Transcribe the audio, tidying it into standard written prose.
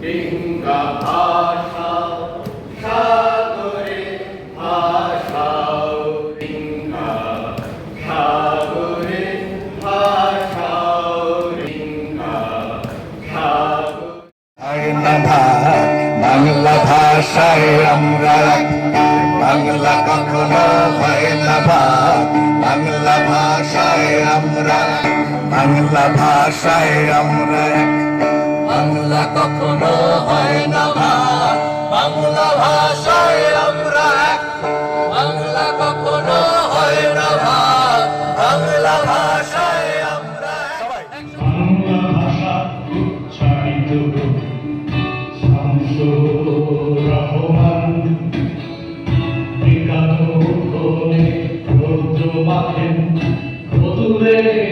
ডিঙ্গা ভাষা সাগরে ভাষাও ডিঙ্গা সাগরে ভাষাও ডিঙ্গা সাগরে বাংলা ভাষায় আমরা বাংলা কখনো হয় না ভাগ বাংলা ভাষায় আমরা বাংলা ভাষায় আমরা বাংলা কখনো হয় না ভাগ বাংলা ভাষায় আমরা বাংলা কখনো হয় না ভাগ বাংলা ভাষায় আমরা বাংলা ভাষা উচ্চারিত শামসুর রহমান বিজ্ঞান রৌদ্র মাখেন বদুরে